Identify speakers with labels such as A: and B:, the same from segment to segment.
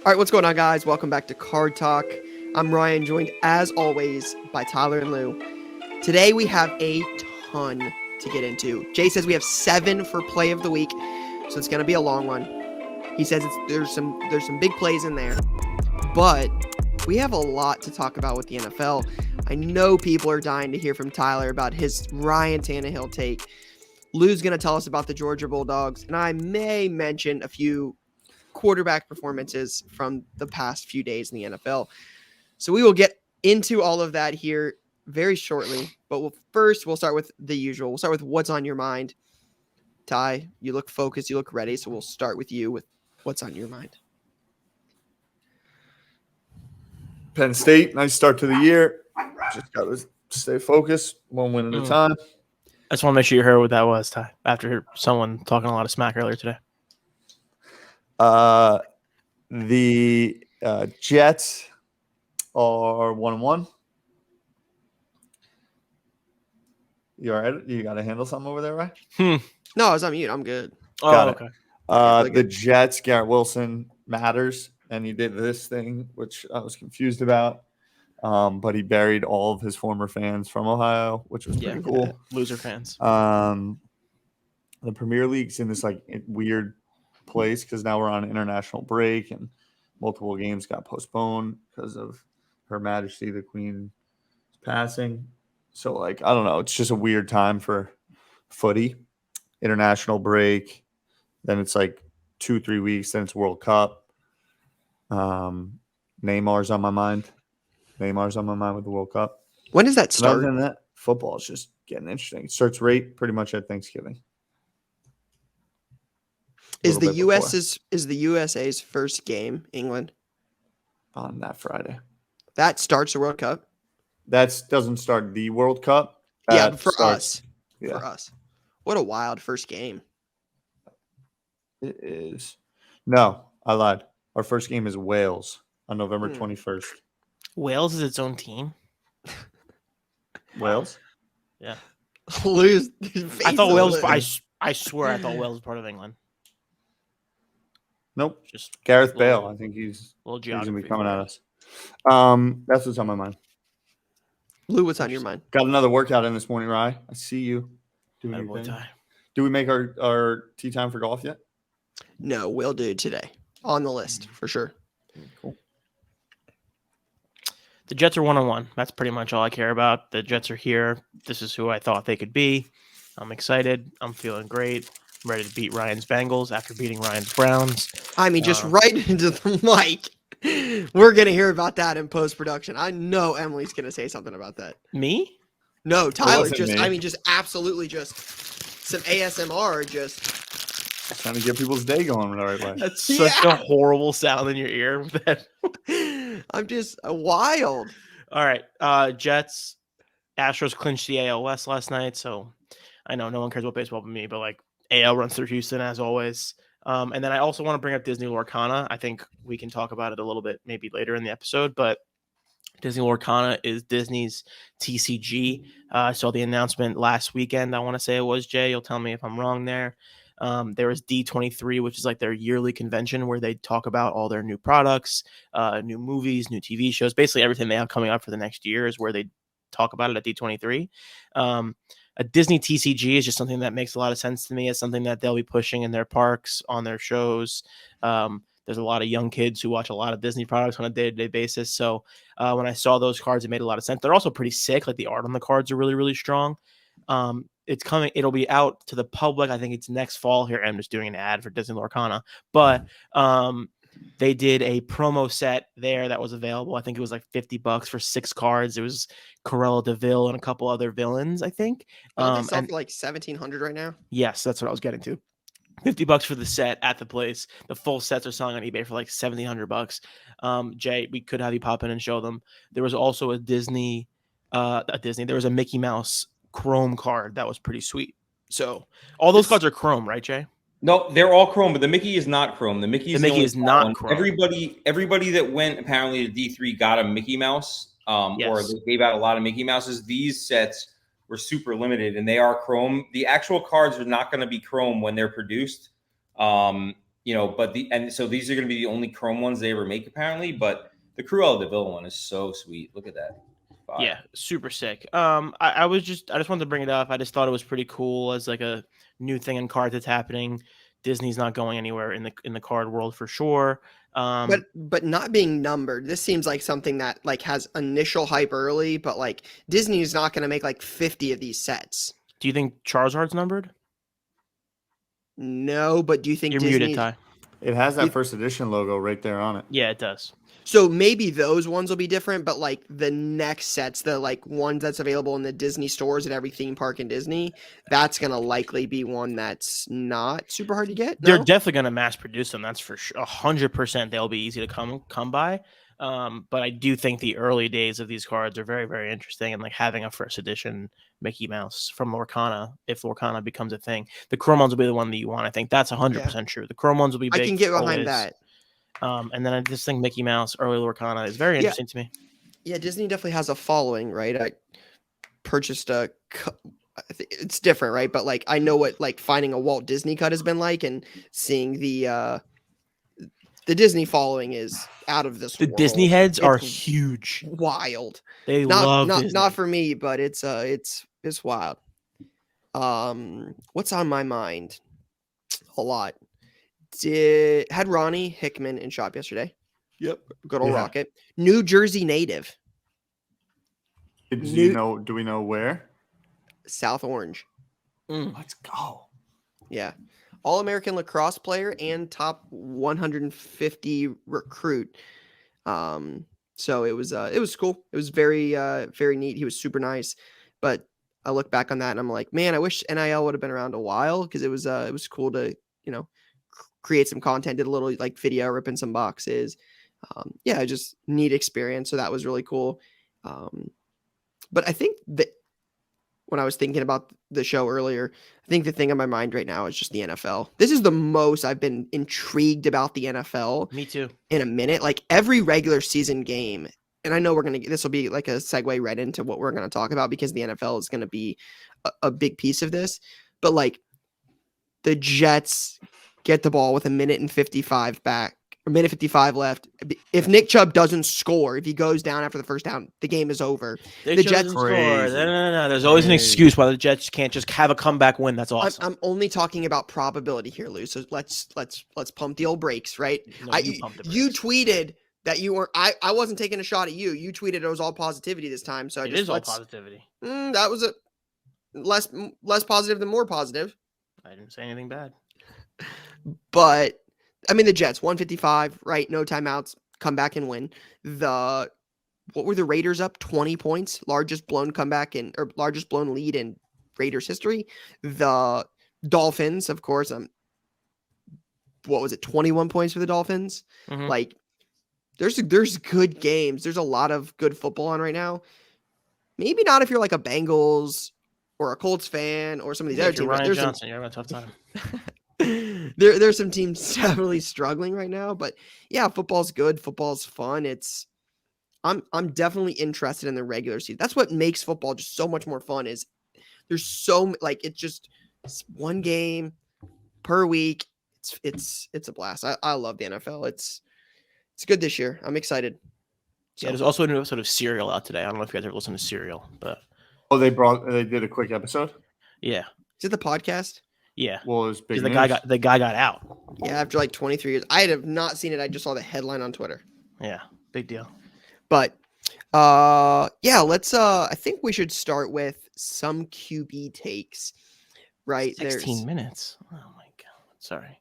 A: All right, what's going on, guys? Welcome back to Card Talk. I'm Ryan, joined as always by Tyler and Lou. Today we have a ton to get into. Jay says we have 7 for play of the week, so it's going to be a long one. He says there's some big plays in there, but we have a lot to talk about with the NFL. I know people are dying to hear from Tyler about his Ryan Tannehill take. Lou's going to tell us about the Georgia Bulldogs, and I may mention a few quarterback performances from the past few days in the NFL. So we will get into all of that here very shortly, but we'll start with the usual. We'll start with what's on your mind. Ty, you look focused, you look ready, so we'll start with you with what's on your mind.
B: Penn State, nice start to the year. Just got to stay focused, one win at a time.
C: I just want to make sure you heard what that was, Ty, after someone talking a lot of smack earlier today.
B: The Jets are 1-1. You all right? You got to handle something over there, right?
A: No, I was on mute. I'm good.
B: Got
C: it.
B: Okay. The Jets, Garrett Wilson matters, and he did this thing, which I was confused about. But he buried all of his former fans from Ohio, which was pretty cool.
C: Loser fans.
B: The Premier League's in this like weird place because now we're on international break and multiple games got postponed because of Her Majesty the Queen's passing. So like I don't know, it's just a weird time for footy. International break, then it's like 2-3 weeks, then it's World Cup. Neymar's on my mind. Neymar's on my mind with the World Cup.
A: When does that start?
B: Other than that, football is just getting interesting. It starts right pretty much at Thanksgiving.
A: Is the USA's first game England
B: on that Friday?
A: That starts the World Cup.
B: That doesn't start the World Cup.
A: Yeah, for us.
B: Yeah.
A: For us. What a wild first game.
B: It is. No, I lied. Our first game is Wales on November 21st.
C: Wales is its own team.
B: Wales?
C: Yeah.
A: Lose.
C: I thought Wales. I swear, I thought Wales was part of England.
B: Nope.
C: Just
B: Gareth Bale. I think he's going to be coming at us. That's what's on my mind.
A: Lou, what's on your mind?
B: Got another workout in this morning, Rye. I see you doing your thing. Do we make our tea time for golf yet?
A: No, we'll do today. On the list, for sure.
B: Cool.
C: The Jets are 1-1. That's pretty much all I care about. The Jets are here. This is who I thought they could be. I'm excited. I'm feeling great. I'm ready to beat Ryan's Bengals after beating Ryan's Browns.
A: I mean, just right into the mic. We're going to hear about that in post-production. I know Emily's going to say something about that.
C: Me?
A: No, Tyler. Just absolutely just some ASMR. Just
B: trying to get people's day going the right way.
C: That's such a horrible sound in your ear.
A: I'm just wild.
C: All right. Jets, Astros clinched the AL West last night. So I know no one cares about baseball but me, but like AL runs through Houston as always. And then I also want to bring up Disney Lorcana. I think we can talk about it a little bit maybe later in the episode, but Disney Lorcana is Disney's TCG. I saw the announcement last weekend. I want to say it was, Jay. You'll tell me if I'm wrong there. There was D23, which is like their yearly convention where they talk about all their new products, new movies, new TV shows, basically everything they have coming up for the next year is where they talk about it at D23. A Disney TCG is just something that makes a lot of sense to me. It's something that they'll be pushing in their parks, on their shows. There's a lot of young kids who watch a lot of Disney products on a day-to-day basis. So when I saw those cards, it made a lot of sense. They're also pretty sick. Like the art on the cards are really, really strong. It's coming. It'll be out to the public. I think it's next fall here. I'm just doing an ad for Disney Lorcana, but they did a promo set there that was available. I think it was like $50 for 6 cards. It was Cruella de Vil and a couple other villains, I think.
A: They sell for like $1,700 right now.
C: Yes, that's what I was getting to. $50 for the set at the place. The full sets are selling on eBay for like $1,700. Jay, we could have you pop in and show them. There was also there was a Mickey Mouse Chrome card that was pretty sweet. So all those cards are Chrome, right, Jay?
D: No, they're all Chrome, but the Mickey is not Chrome. The Mickey is
C: not Chrome.
D: Everybody that went apparently to D3 got a Mickey Mouse, or they gave out a lot of Mickey Mouses. These sets were super limited, and they are Chrome. The actual cards are not going to be Chrome when they're produced. so these are going to be the only Chrome ones they ever make apparently. But the Cruella de Vil one is so sweet. Look at that. Fire.
C: Yeah, super sick. I just wanted to bring it up. I just thought it was pretty cool as like a new thing in cards that's happening. Disney's not going anywhere in the card world for sure.
A: But not being numbered, this seems like something that like has initial hype early, but like Disney's not going to make like 50 of these sets.
C: Do you think Charizard's numbered?
A: No, but do you think
C: You're
A: Disney?
C: muted, Ty.
B: It has that first edition logo right there on it.
C: Yeah, it does.
A: So maybe those ones will be different, but like the next sets, the like ones that's available in the Disney stores at every theme park in Disney, that's gonna likely be one that's not super hard to get.
C: They're
A: No?
C: definitely going to mass produce them. That's for sure. 100%. They'll be easy to come by. But I do think the early days of these cards are very, very interesting. And like having a first edition Mickey Mouse from Lorcana, if Lorcana becomes a thing, the Chrome ones will be the one that you want. I think that's 100% true. The Chrome ones will be big.
A: I can get behind
C: always.
A: that.
C: And then I just think Mickey Mouse, early Lorcana is very interesting to me.
A: Yeah, Disney definitely has a following, right? I purchased it's different, right? But like I know what like finding a Walt Disney cut has been like, and seeing the Disney following is out of this
C: The
A: world.
C: Disney heads are
A: It's
C: huge.
A: wild.
C: They love Disney.
A: Not for me, but it's wild. What's on my mind? A lot. Had Ronnie Hickman in shop yesterday. Yep. Good old Rocket. New Jersey native.
B: Do we know where?
A: South Orange.
B: Let's go.
A: Yeah. All-American lacrosse player and top 150 recruit. So it was cool. It was very very neat. He was super nice. But I look back on that and I'm like, man, I wish NIL would have been around a while, because it was cool to, create some content, did a little like video, ripping some boxes. Just neat experience. So that was really cool. But I think that when I was thinking about the show earlier, I think the thing on my mind right now is just the NFL. This is the most I've been intrigued about the NFL.
C: Me too.
A: In a minute, like every regular season game. And I know this will be like a segue right into what we're going to talk about, because the NFL is going to be a big piece of this. But like the Jets get the ball with a minute and 55 left. If Nick Chubb doesn't score, if he goes down after the first down, the game is over. The Jets
C: score. No. There's always an excuse why the Jets can't just have a comeback win. That's awesome.
A: I'm only talking about probability here, Lou. So let's pump the old brakes, right?
C: No,
A: you tweeted that you weren't. I wasn't taking a shot at you. You tweeted it was all positivity this time. So
C: it is all positivity.
A: That was a less positive than more positive.
C: I didn't say anything bad.
A: But I mean, the Jets 155, right? No timeouts, come back and win. What were the Raiders up 20 points? Largest blown lead in Raiders history. The Dolphins, of course, what was it? 21 points for the Dolphins.
C: Mm-hmm.
A: Like there's good games. There's a lot of good football on right now. Maybe not if you're like a Bengals or a Colts fan or some of these other teams.
C: Ryan Johnson, you're having a tough time.
A: There's some teams definitely struggling right now, but yeah, football's good. Football's fun. I'm definitely interested in the regular season. That's what makes football just so much more fun. Is there's it's one game per week. It's a blast. I love the NFL. It's good this year. I'm excited.
C: So. Yeah, there's also a new episode of Serial out today. I don't know if you guys ever listened to Serial, but
B: they did a quick episode.
C: Yeah,
A: is it the podcast?
C: Yeah.
B: Well, it was big.
C: The guy got out.
A: Yeah, after like 23 years. I have not seen it. I just saw the headline on Twitter.
C: Yeah, big deal.
A: But let's I think we should start with some QB takes. Right?
C: 16 minutes. Oh my god. Sorry.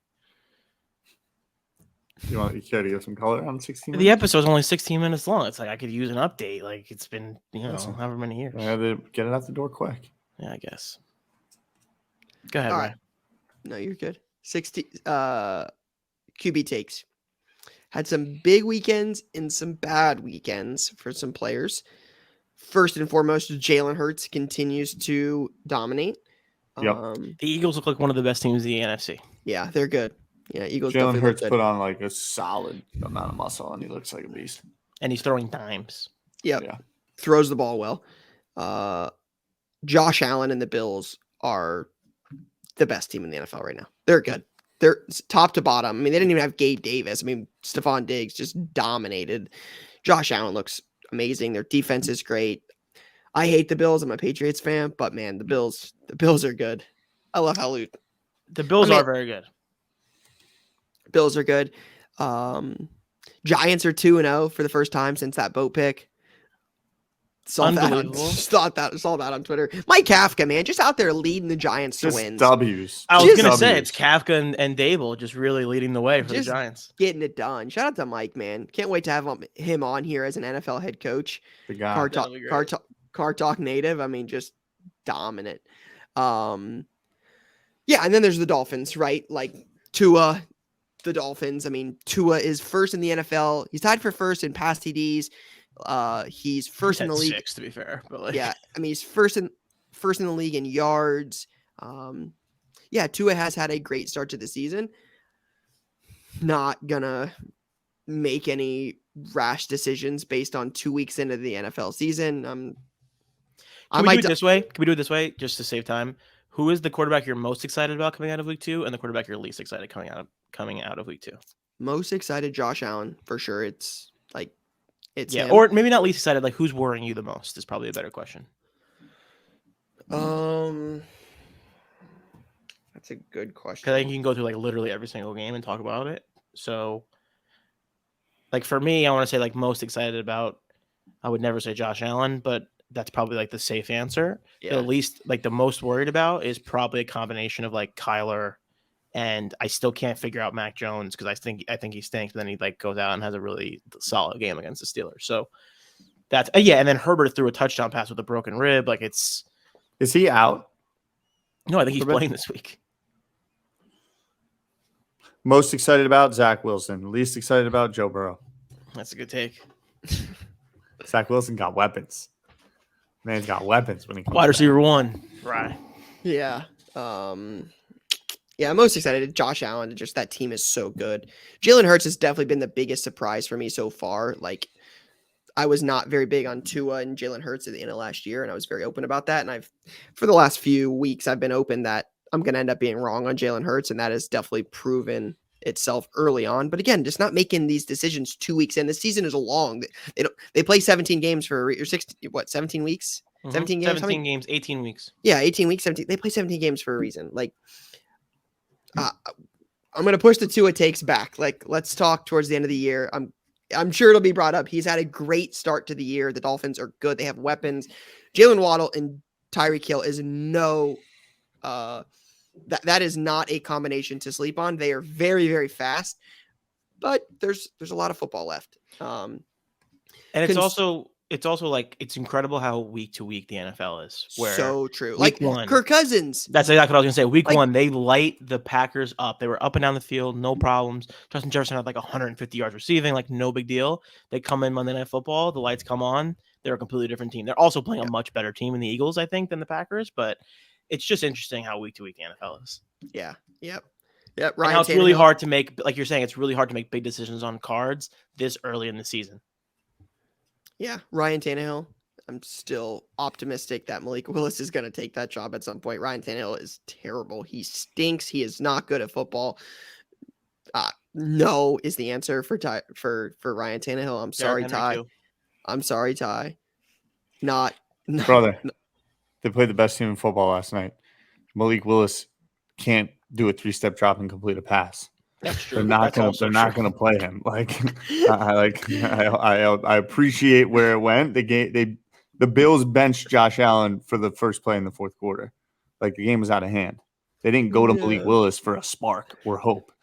B: You care to give some color on 16 minutes?
C: The episode's only 16 minutes long. It's like I could use an update. Like it's been, however many years.
B: I had to get it out the door quick.
C: Yeah, I guess. Go ahead,
A: All
C: Ryan.
A: right. No, you're good. 60 QB takes. Had some big weekends and some bad weekends for some players. First and foremost, Jalen Hurts continues to dominate.
B: Yep.
C: The Eagles look like one of the best teams in the NFC.
A: Yeah, they're good. Yeah, Eagles.
B: Jalen Hurts put on like a solid amount of muscle, and he looks like a beast.
C: And he's throwing dimes.
A: Yep. Yeah. Throws the ball well. Josh Allen and the Bills are the best team in the NFL right now. They're good. they're top to bottom. I mean, they didn't even have Gabe Davis. I mean, Stephon Diggs just dominated. Josh Allen looks amazing. Their defense is great. I hate the Bills. I'm a Patriots fan, but man, the Bills are good. I love how
C: the Bills are very good.
A: Bills are good. Giants are 2-0 for the first time since that boat pick.
C: Unbelievable.
A: Saw that on Twitter. Mike Kafka, man, just out there leading the Giants to wins.
B: W's.
C: I was going to say, it's Kafka and Dable just really leading the way for the Giants.
A: Getting it done. Shout out to Mike, man. Can't wait to have him on here as an NFL head coach.
B: The guy.
A: Car Talk native. I mean, just dominant. Yeah, and then there's the Dolphins, right? Like Tua, the Dolphins. I mean, Tua is first in the NFL. He's tied for first in pass TDs. He's first in the league.
C: 6, to be fair, but
A: yeah, I mean, he's first in the league in yards. Yeah, Tua has had a great start to the season. Not gonna make any rash decisions based on 2 weeks into the NFL season.
C: Can we do it this way just to save time? Who is the quarterback you're most excited about coming out of week 2, and the quarterback you're least excited coming out of week 2?
A: Most excited, Josh Allen for sure. It's him.
C: Or maybe not least excited. Like, who's worrying you the most is probably a better question.
A: That's a good question.
C: Because I think you can go through like literally every single game and talk about it. So, like for me, I want to say like most excited about. I would never say Josh Allen, but that's probably like the safe answer.
A: Yeah.
C: At least like the most worried about is probably a combination of like Kyler, and I still can't figure out Mac Jones because I think he stinks. But then he like goes out and has a really solid game against the Steelers. So that's and then Herbert threw a touchdown pass with a broken rib. Like is
B: he out?
C: No, I think he's playing this week.
B: Most excited about Zach Wilson. Least excited about Joe Burrow.
C: That's a good take.
B: Zach Wilson got weapons. Man's got weapons when he comes
C: wide receiver 1. Right.
A: Yeah. Yeah, I'm most excited. Josh Allen, just that team is so good. Jalen Hurts has definitely been the biggest surprise for me so far. Like, I was not very big on Tua and Jalen Hurts at the end of last year, and I was very open about that. And for the last few weeks, I've been open that I'm going to end up being wrong on Jalen Hurts, and that has definitely proven itself early on. But again, just not making these decisions 2 weeks in. The season is long. They play 17 games for 17 weeks? 17 games?
C: 17 games, 18 weeks.
A: Yeah, 18 weeks, 17. They play 17 games for a reason. Like, I'm going to push the Tua takes back. Like, let's talk towards the end of the year. I'm sure it'll be brought up. He's had a great start to the year. The Dolphins are good. They have weapons. Jalen Waddle and Tyreek Hill is that is not a combination to sleep on. They are very, very fast, but there's a lot of football left.
C: And it's also like it's incredible how week to week the NFL is. Where
A: so true.
C: Like
A: Kirk Cousins.
C: That's exactly what I was gonna say. Week 1, they light the Packers up. They were up and down the field, no problems. Justin Jefferson had like 150 yards receiving, like no big deal. They come in Monday Night Football, the lights come on. They're a completely different team. They're also playing a much better team in the Eagles, I think, than the Packers. But it's just interesting how week to week the NFL is.
A: Yeah. Yep.
C: Ryan, how it's really hard to make, like you're saying, it's really hard to make big decisions on cards this early in the season.
A: Yeah, Ryan Tannehill. I'm still optimistic that Malik Willis is going to take that job at some point. Ryan Tannehill is terrible. He stinks. He is not good at football. No is the answer for Ryan Tannehill. I'm sorry, Ty. I'm sorry, Ty. Not
B: brother. They played the best team in football last night. Malik Willis can't do a 3-step drop and complete a pass.
C: That's true.
B: They're not going to play him. Like I appreciate where it went. The Bills benched Josh Allen for the first play in the fourth quarter. Like the game was out of hand. They didn't go to Malik Willis for a spark or hope.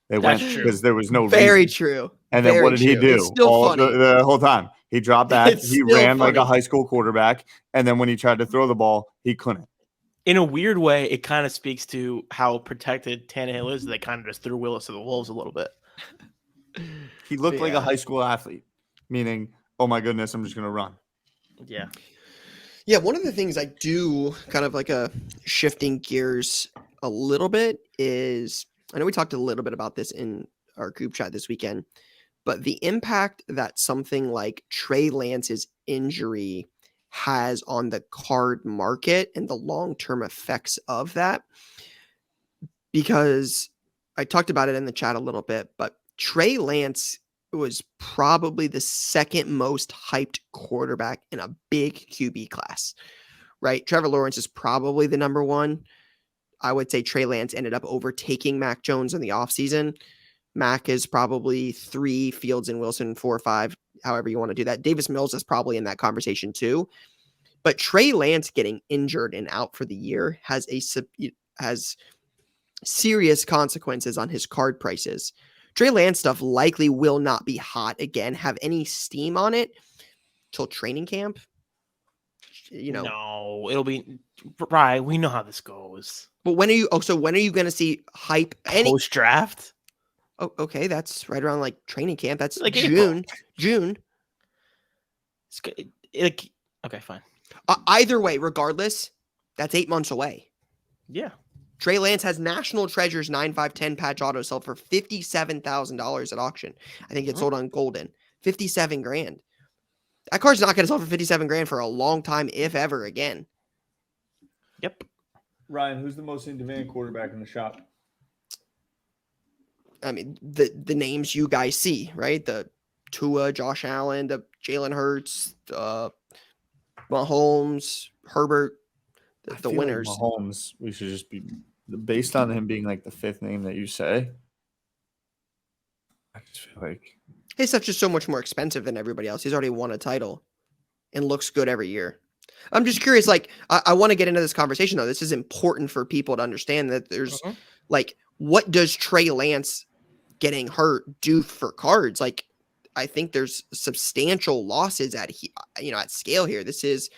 B: They went because there was no
A: very
B: reason.
A: True.
B: And then what did he do? The whole time he dropped back. He ran like a high school quarterback. And then when he tried to throw the ball, he couldn't.
C: In a weird way, it kind of speaks to how protected Tannehill is. They kind of just threw Willis to the wolves a little bit.
B: He looked like a high school athlete, meaning, oh my goodness, I'm just going to run.
C: Yeah.
A: Yeah, one of the things I do kind of like a shifting gears a little bit is, I know we talked a little bit about this in our group chat this weekend, but the impact that something like Trey Lance's injury has on the card market and the long-term effects of that. Because I talked about it in the chat a little bit, but Trey Lance was probably the second most hyped quarterback in a big QB class, right? Trevor Lawrence is probably the number one. I would say Trey Lance ended up overtaking Mac Jones in the offseason. Mac is probably 3, Fields and Wilson 4 or 5, however you want to do that. Davis Mills is probably in that conversation too. But Trey Lance getting injured and out for the year has serious consequences on his card prices. Trey Lance stuff likely will not be hot again, have any steam on it till training camp.
C: No, it'll be right. We know how this goes.
A: But when are you going to see hype?
C: Post draft?
A: Oh, okay. That's right around like training camp. That's
C: like
A: June.
C: April.
A: June.
C: Okay, fine.
A: Either way, regardless, that's 8 months away.
C: Yeah.
A: Trey Lance has National Treasures 9/5/10 patch auto sell for $57,000 at auction. I think it sold on Golden. $57,000. That card's not going to sell for $57,000 for a long time, if ever again.
C: Yep.
B: Ryan, who's the most in-demand quarterback in the shop?
A: I mean, the names you guys see, right? The Tua, Josh Allen, the Jalen Hurts, Mahomes, Herbert, the winners.
B: Like Mahomes, we should just be based on him being like the 5th name that you say. I just feel like
A: his stuff's just so much more expensive than everybody else. He's already won a title and looks good every year. I'm just curious, like, I want to get into this conversation, though. This is important for people to understand that there's, like, what does Trey Lance getting hurt do for cards? Like, I think there's substantial losses at scale here. This is,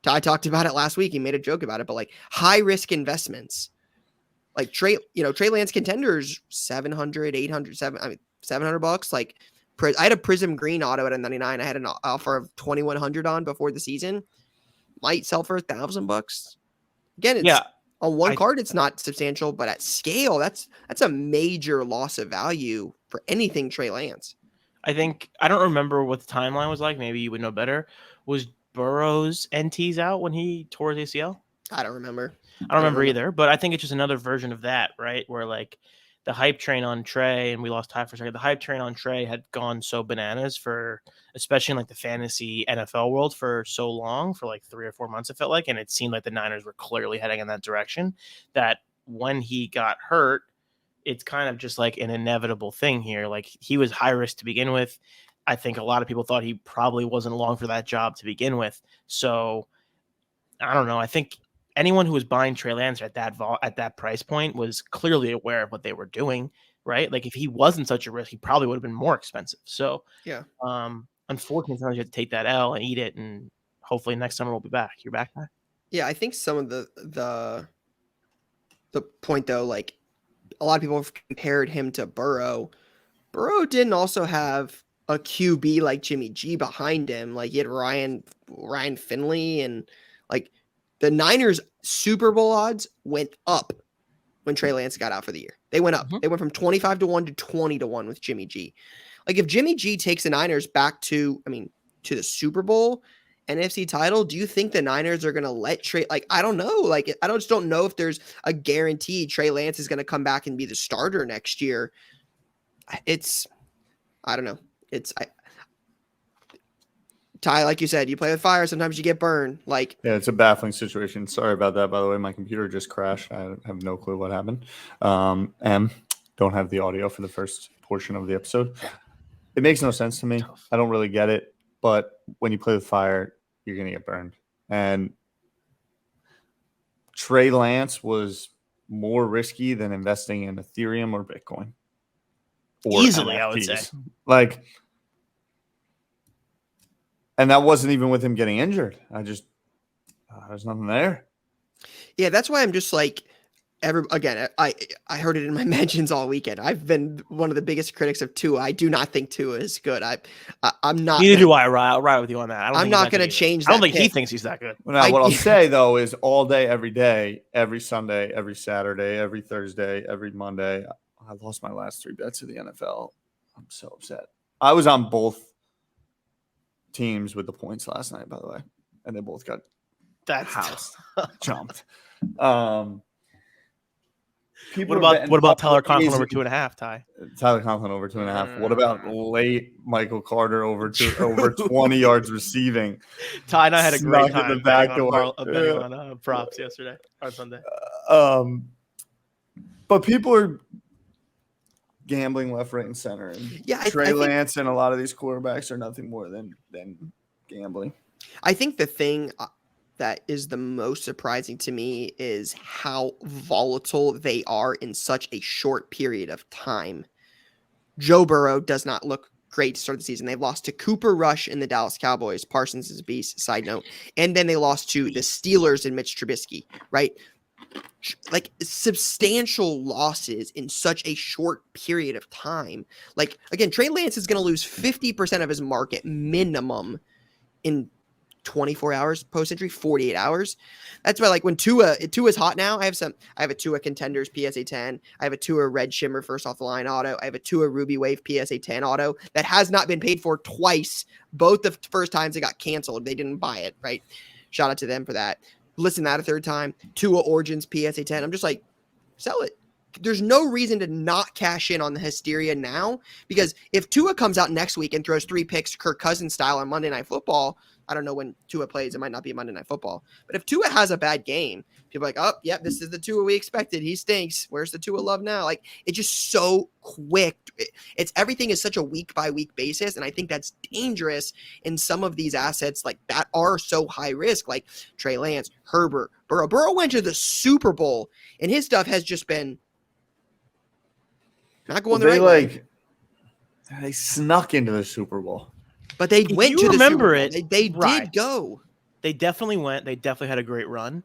A: I talked about it last week. He made a joke about it, but like high risk investments, like Trey Lance contenders, 700, 800, $700. Like I had a Prism Green auto at a 99. I had an offer of 2,100 on before the season. Might sell for $1,000. Again, it's on one card, it's not substantial, but at scale, that's a major loss of value for anything Trey Lance.
C: I think I don't remember what the timeline was like. Maybe you would know better. Was Burrow's NTs out when he tore his ACL?
A: I don't remember.
C: I don't remember either, but I think it's just another version of that, right? Where like the hype train on Trey, and we lost Ty for a second. The hype train on Trey had gone so bananas for, especially in like the fantasy NFL world, for so long, for like 3 or 4 months, it felt like, and it seemed like the Niners were clearly heading in that direction, that when he got hurt, it's kind of just like an inevitable thing here. Like he was high risk to begin with. I think a lot of people thought he probably wasn't long for that job to begin with. So I don't know. I think anyone who was buying Trey Lance at that price point was clearly aware of what they were doing, right? Like if he wasn't such a risk, he probably would have been more expensive. So
A: yeah,
C: unfortunately, sometimes you have to take that L and eat it, and hopefully next summer we'll be back. You're back, Ty?
A: Yeah, I think some of the point though, like a lot of people have compared him to Burrow. Burrow didn't also have a QB like Jimmy G behind him. Like he had Ryan Finley, and like the Niners Super Bowl odds went up when Trey Lance got out for the year. They went up. They went from 25 to 1 to 20 to 1 with Jimmy G. Like if Jimmy G takes the Niners back to the Super Bowl, NFC title, do you think the Niners are going to let Trey, like, I don't know. Like, I just don't know if there's a guarantee Trey Lance is going to come back and be the starter next year. I don't know. Ty, like you said, you play with fire, sometimes you get burned. Like,
B: yeah, it's a baffling situation. Sorry about that, by the way. My computer just crashed. I have no clue what happened. Don't have the audio for the first portion of the episode. It makes no sense to me. I don't really get it. But when you play with fire, you're going to get burned. And Trey Lance was more risky than investing in Ethereum or Bitcoin. Or
C: easily,
B: NFTs.
C: I would say.
B: Like, and that wasn't even with him getting injured. There's nothing there.
A: Yeah, that's why I'm just like, I heard it in my mentions all weekend. I've been one of the biggest critics of Tua. I do not think Tua is good. I'm not.
C: Neither do I. I'll ride with you on that.
A: I'm not going to change that.
C: I don't think
A: pick.
C: he thinks he's that good.
B: Well, now, what I'll say, though, is all day, every day, every Sunday, every Saturday, every Thursday, every Monday, I lost my last 3 bets of the NFL. I'm so upset. I was on both teams with the points last night, by the way, and they both got
C: that's
B: house jumped. people
C: What about Tyler Conklin over 2.5, Ty?
B: Tyler Conklin over 2.5. What about late Michael Carter over 20 yards receiving?
C: Ty and I had a great
B: Snuck in the
C: time
B: back
C: betting
B: door.
C: on props yesterday or Sunday.
B: But people are gambling left, right, and center. And Trey Lance and a lot of these quarterbacks are nothing more than gambling.
A: I think the thing that is the most surprising to me is how volatile they are in such a short period of time. Joe Burrow does not look great to start the season. They've lost to Cooper Rush in the Dallas Cowboys. Parsons is a beast, side note. And then they lost to the Steelers and Mitch Trubisky, right? Like substantial losses in such a short period of time. Like, again, Trey Lance is going to lose 50% of his market minimum in 24 hours post-injury, 48 hours. That's why, like, when Tua's hot now, I have a Tua Contenders PSA 10. I have a Tua Red Shimmer first off the line auto. I have a Tua Ruby Wave PSA 10 auto that has not been paid for twice. Both the first times it got canceled. They didn't buy it, right? Shout out to them for that. Listen to that a third time. Tua Origins PSA 10. I'm just like, sell it. There's no reason to not cash in on the hysteria now, because if Tua comes out next week and throws 3 picks Kirk Cousins style on Monday Night Football, I don't know when Tua plays. It might not be Monday Night Football. But if Tua has a bad game, people are like, oh, yep, this is the Tua we expected. He stinks. Where's the Tua love now? Like, it's just so quick. It's everything is such a week-by-week basis, and I think that's dangerous in some of these assets like that are so high risk, like Trey Lance, Herbert, Burrow. Burrow went to the Super Bowl, and his stuff has just been not going the right way.
B: They snuck into the Super Bowl.
A: But they went to the Super Bowl. They
C: right.
A: did go.
C: They definitely went. They definitely had a great run.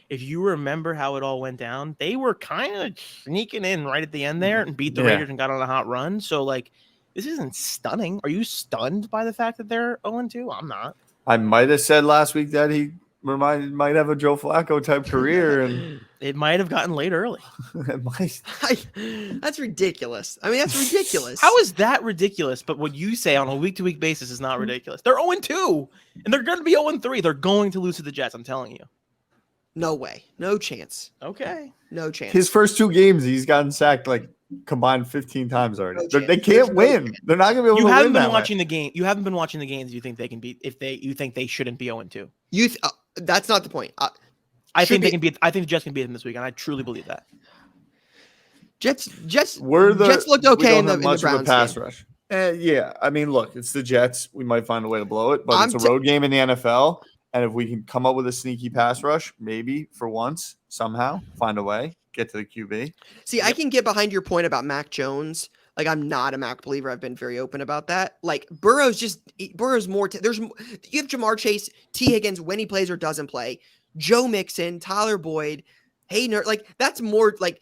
C: If you remember how it all went down, they were kind of sneaking in right at the end there and beat the Raiders and got on a hot run. So, like, this isn't stunning. Are you stunned by the fact that they're 0-2? I'm not.
B: I might have said last week that he might have a Joe Flacco type career, and
C: it might have gotten late early.
B: It might.
A: That's ridiculous. I mean, that's ridiculous.
C: How is that ridiculous? But what you say on a week-to-week basis is not ridiculous. They're 0-2, and they're going to be 0-3. They're going to lose to the Jets. I'm telling you.
A: No way. No chance.
C: Okay.
A: No chance.
B: His first 2 games, he's gotten sacked like combined 15 times already.
A: No
B: they can't win. They're not going to be able to win.
C: You haven't been watching the game. You haven't been watching the games. You think they can beat? You think they shouldn't be 0-2?
A: That's not the point.
C: I think they can beat. I think the Jets can beat them this week, and I truly believe that.
A: Jets looked okay in the Browns
B: pass
A: game.
B: rush. Yeah, I mean, look, it's the Jets. We might find a way to blow it, but it's a road game in the NFL, and if we can come up with a sneaky pass rush, maybe for once, somehow find a way, get to the QB.
A: See, I can get behind your point about Mac Jones. Like, I'm not a Mac believer. I've been very open about that. Like, Burrow's more. You have Jamar Chase, T. Higgins when he plays or doesn't play, Joe Mixon, Tyler Boyd, Hayden. Like, that's more like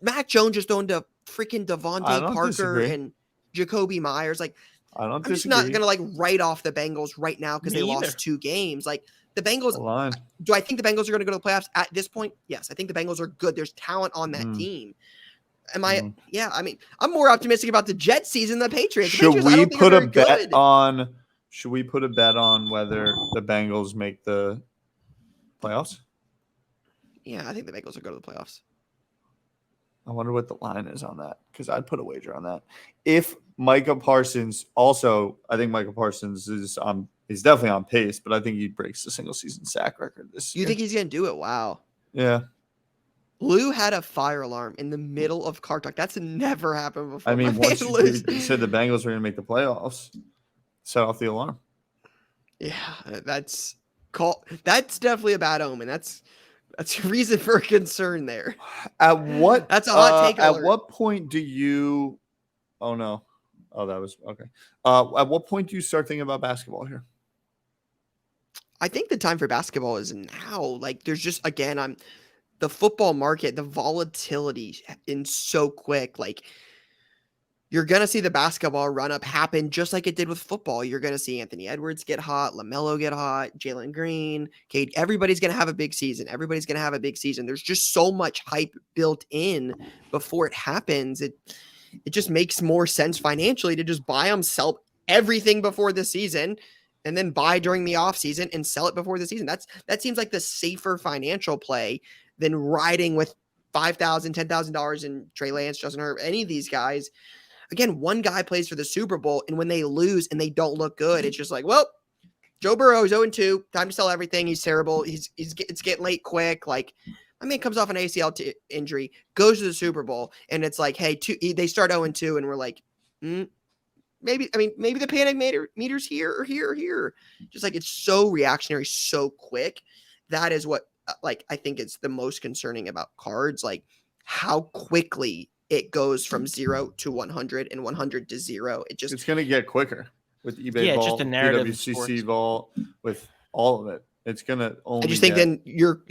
A: Mac Jones just owned a freaking Devontae Parker and Jacoby Myers. Like, I'm just not gonna like write off the Bengals right now because they lost 2 games. Like, the Bengals. Do I think the Bengals are going to go to the playoffs at this point? Yes, I think the Bengals are good. There's talent on that team. Yeah, I mean, I'm more optimistic about the Jets season than the Patriots.
B: Should we put a bet on whether the Bengals make the playoffs?
A: Yeah, I think the Bengals will go to the playoffs.
B: I wonder what the line is on that, because I'd put a wager on that. If Micah Parsons, also, I think Micah Parsons is definitely on pace, but I think he breaks the single season sack record this year.
A: You think he's going to do it? Wow.
B: Yeah.
A: Lou had a fire alarm in the middle of Car Talk. That's never happened before.
B: I mean, once you said the Bengals were going to make the playoffs, set off the alarm.
A: Yeah, that's definitely a bad omen. That's a reason for concern there.
B: That's
A: a hot take alert.
B: At what point do you? Oh no! Oh, that was okay. At what point do you start thinking about basketball here?
A: I think the time for basketball is now. Like, there's just the football market, the volatility in so quick. Like, you're going to see the basketball run up happen just like it did with football. You're going to see Anthony Edwards get hot, LaMelo get hot, Jalen Green, Cade. Everybody's going to have a big season. There's just so much hype built in before it happens. It just makes more sense financially to just buy them, sell everything before the season, and then buy during the offseason and sell it before the season. That seems like the safer financial play than riding with $5,000, $10,000 in Trey Lance, Justin Herbert, any of these guys. Again, one guy plays for the Super Bowl, and when they lose and they don't look good, it's just like, well, Joe Burrow is 0-2. Time to sell everything. He's terrible. It's getting late quick. Like, I mean, comes off an ACL injury, goes to the Super Bowl, and it's like, hey, they start 0-2, and we're like, maybe the panic meter's here or here or here. Just like, it's so reactionary, so quick. That is what, like, I think it's the most concerning about cards, like how quickly it goes from 0 to 100 and 100 to 0. It's
B: going to get quicker with eBay
C: It's
B: Vault,
C: just a narrative
B: PWCC Vault, with all of it. It's going to only
A: I just think then your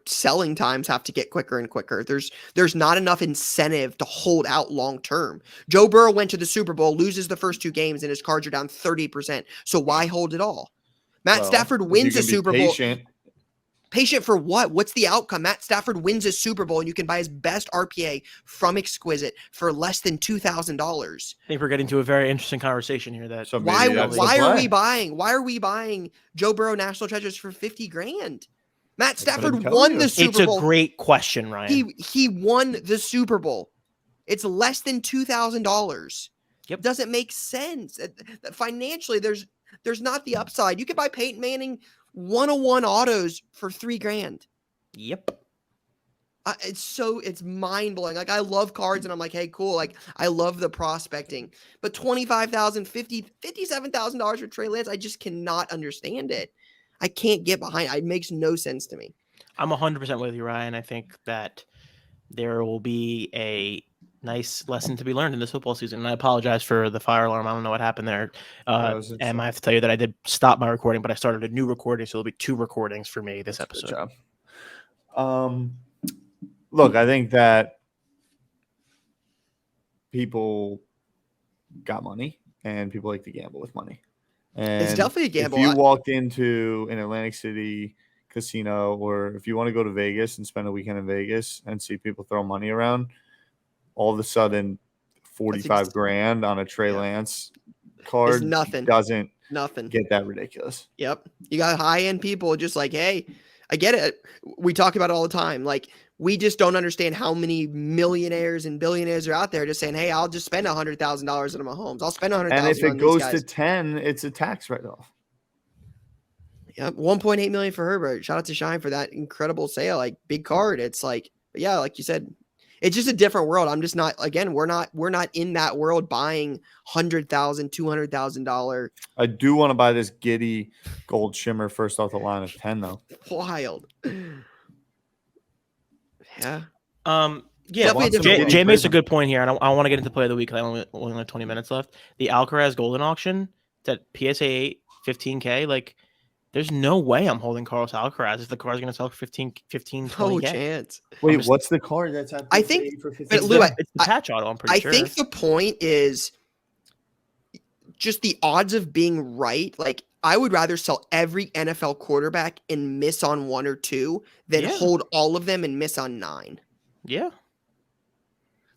A: selling times have to get quicker and quicker. There's not enough incentive to hold out long term. Joe Burrow went to the Super Bowl, loses the first 2 games, and his cards are down 30%. So why hold it all? Matt Stafford wins a Super Bowl. Patient for what? What's the outcome? Matt Stafford wins a Super Bowl, and you can buy his best RPA from Exquisite for less than $2,000.
C: I think we're getting to a very interesting conversation here. That
A: why are we buying Joe Burrow National Treasures for $50,000? Matt Stafford won the Super Bowl.
C: It's a great question, Ryan.
A: He won the Super Bowl. It's less than $2,000.
C: Yep.
A: Doesn't make sense. Financially, there's not the upside. You could buy Peyton Manning 101 autos for $3,000.
C: Yep.
A: It's mind blowing. Like, I love cards, and I'm like, hey, cool. Like, I love the prospecting, but $25,000, $57,000 for Trey Lance, I just cannot understand it. I can't get behind it. It makes no sense to me.
C: I'm 100% with you, Ryan. I think that there will be a nice lesson to be learned in this football season. And I apologize for the fire alarm. I don't know what happened there. And I have to tell you that I did stop my recording, but I started a new recording, so there'll be 2 recordings for me this episode.
B: Good job. Look, I think that people got money, and people like to gamble with money. And
A: it's definitely a gamble.
B: If you walked into an Atlantic City casino, or if you want to go to Vegas and spend a weekend in Vegas and see people throw money around, all of a sudden $45,000 on a Trey Lance card doesn't get that ridiculous.
A: Yep. You got high-end people just like, hey, I get it. We talk about it all the time. Like, we just don't understand how many millionaires and billionaires are out there just saying, hey, I'll just spend $100,000 on Mahomes. I'll spend $100,000 on these guys.
B: And if it goes to 10, it's a tax write-off.
A: Yep. $1.8 million for Herbert. Shout out to Shine for that incredible sale. Like, big card. It's like, yeah, like you said, it's just a different world. I'm just not, again, we're not in that world buying $100,000, $200,000.
B: I do want to buy this Giddy Gold Shimmer first off the line of 10 though.
A: Wild. Yeah.
C: Jay makes a good point here. And I want to get into play of the week because I only have 20 minutes left. The Alcaraz Golden Auction, that PSA 8, $15K, like, there's no way I'm holding Carlos Alcaraz if the card's going to sell for 15, 20K.
A: No chance.
B: Wait, what's the card that's at?
A: I think
B: for 15?
C: It's the patch auto, I'm pretty sure.
A: I think the point is just the odds of being right. Like, I would rather sell every NFL quarterback and miss on 1 or 2 than hold all of them and miss on 9.
C: Yeah.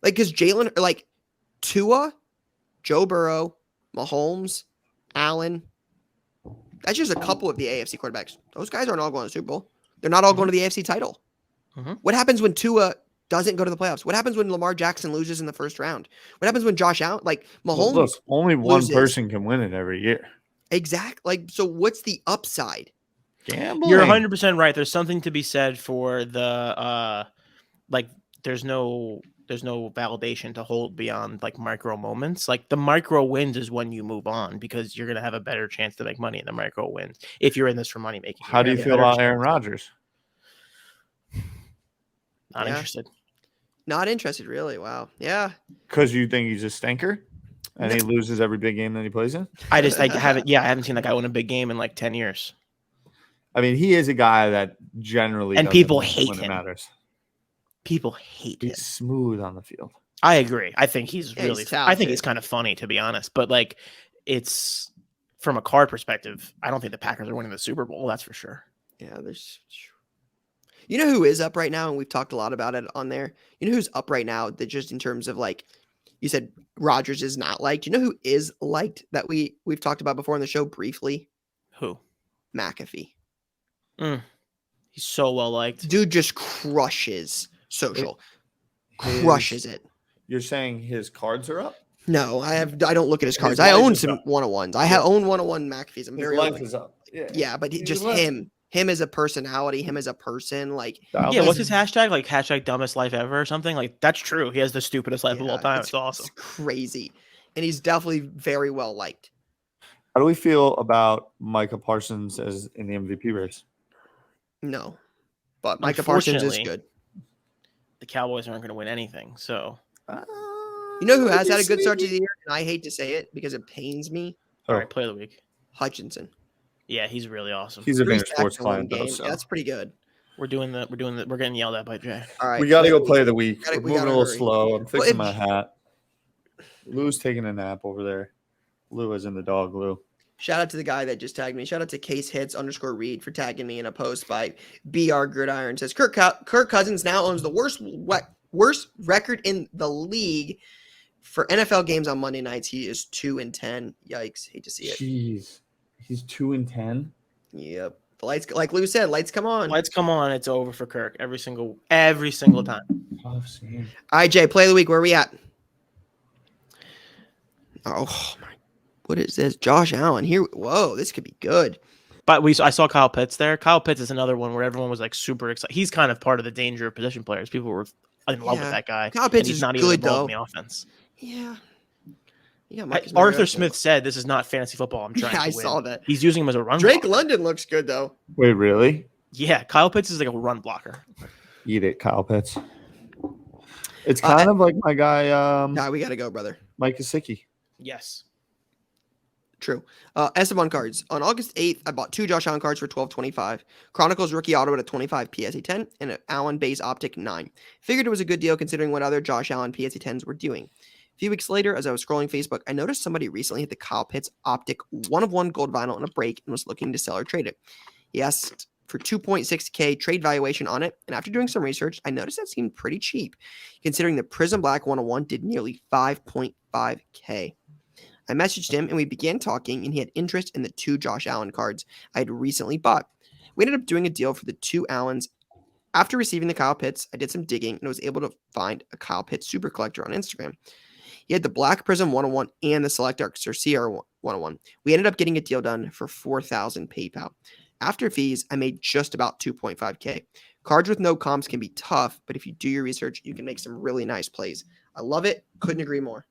A: Like, because Tua, Joe Burrow, Mahomes, Allen, that's just a couple of the AFC quarterbacks. Those guys aren't all going to the Super Bowl. They're not all going to the AFC title. What happens when Tua doesn't go to the playoffs? What happens when Lamar Jackson loses in the first round? What happens when Josh Allen, Mahomes?
B: Look, only one person can win it every year.
A: Exactly. Like, so what's the upside?
B: Gambling.
C: You're 100% right. There's something to be said for the there's no validation to hold beyond like micro moments. Like, the micro wins is when you move on because you're going to have a better chance to make money in the micro wins if you're in this for money making.
B: How do you feel about Aaron Rodgers?
C: Not interested.
A: Not interested, really. Wow. Yeah.
B: Because you think he's a stinker and he loses every big game that he plays in?
C: I haven't seen that guy win a big game in like 10 years.
B: I mean, he is a guy that generally
C: and people hate
B: when
C: him.
B: It matters.
C: People hate him.
B: He's smooth on the field.
C: I agree. I think he's really. I think he's kind of funny, to be honest. But like, it's from a card perspective. I don't think the Packers are winning the Super Bowl. That's for sure.
A: Yeah, you know who is up right now, and we've talked a lot about it on there. You know who's up right now? That just in terms of like, you said Rodgers is not liked. You know who is liked that we've talked about before on the show briefly?
C: Who?
A: McAfee.
C: He's so well liked.
A: Dude just crushes social. Crushes it.
B: You're saying his cards are up?
A: No, I don't look at his cards.
B: His
A: I
B: life
A: own
B: is
A: some
B: up.
A: 101s. I own 101 McAfee's. I'm
B: His
A: very
B: life
A: open.
B: is up.
A: Yeah, but
B: He's
A: just
B: a legend.
A: him as a personality, him as a person, like
C: Yeah, what's his hashtag? Like hashtag dumbest life ever or something? Like that's true. He has the stupidest life of all time. It's awesome.
A: It's crazy. And he's definitely very well liked.
B: How do we feel about Micah Parsons as in the MVP race?
A: No. But Micah Parsons is good.
C: The Cowboys aren't going to win anything, so
A: you know who has had a good start to the year? And I hate to say it because it pains me.
C: All right, player of the week.
A: Hutchinson.
C: Yeah, he's really awesome.
B: He's a Vayner Sports client, though. So.
A: Yeah, that's pretty good.
C: We're getting yelled at by Jay.
A: All right.
B: We got to go play of the week. We're moving a little
A: hurry.
B: slow. I'm fixing my hat. Lou's taking a nap over there. Lou is in the dog, Lou.
A: Shout out to the guy that just tagged me. Shout out to CaseHits_Reed for tagging me in a post by BR Gridiron. Says Kirk Cousins now owns the worst record in the league for NFL games on Monday nights. He is 2-10. Yikes! Hate to see it.
B: Jeez, he's 2-10.
A: Yep. The lights, like Lou said, lights come on.
C: Lights come on. It's over for Kirk every single time.
B: Tough scene.
A: All right, Jay, play of the week. Where are we at? Oh my. What is this? Josh Allen here. Whoa, this could be good.
C: But I saw Kyle Pitts there. Kyle Pitts is another one where everyone was like super excited. He's kind of part of the danger of position players. People were in love with that guy.
A: Kyle Pitts
C: he's
A: is
C: not
A: good,
C: even involved
A: though.
C: in the offense.
A: Yeah.
C: Arthur Smith said this is not fantasy football. I'm trying to win.
A: I saw that.
C: He's using him as a run
A: Drake
C: blocker.
A: London looks good, though.
B: Wait, really?
C: Yeah, Kyle Pitts is like a run blocker.
B: Eat it, Kyle Pitts. It's kind of like my guy.
A: Nah, we got to go, brother.
B: Mike Gesicki.
C: Yes.
A: True. Esteban cards. On August 8th, I bought 2 Josh Allen cards for $12.25. Chronicles rookie auto at a 25 PSA 10 and an Allen base optic 9. Figured it was a good deal considering what other Josh Allen PSA 10s were doing. A few weeks later, as I was scrolling Facebook, I noticed somebody recently hit the Kyle Pitts optic 1/1 gold vinyl in a break and was looking to sell or trade it. He asked for 2.6K trade valuation on it, and after doing some research, I noticed that seemed pretty cheap, considering the Prism Black 101 did nearly 5.5K. I messaged him and we began talking, and he had interest in the 2 Josh Allen cards I had recently bought. We ended up doing a deal for the 2 Allens. After receiving the Kyle Pitts, I did some digging and was able to find a Kyle Pitts super collector on Instagram. He had the Black Prism 101 and the Select Arcs or CR 101. We ended up getting a deal done for $4,000 PayPal. After fees, I made just about 2.5K. Cards with no comps can be tough, but if you do your research, you can make some really nice plays. I love it. Couldn't agree more.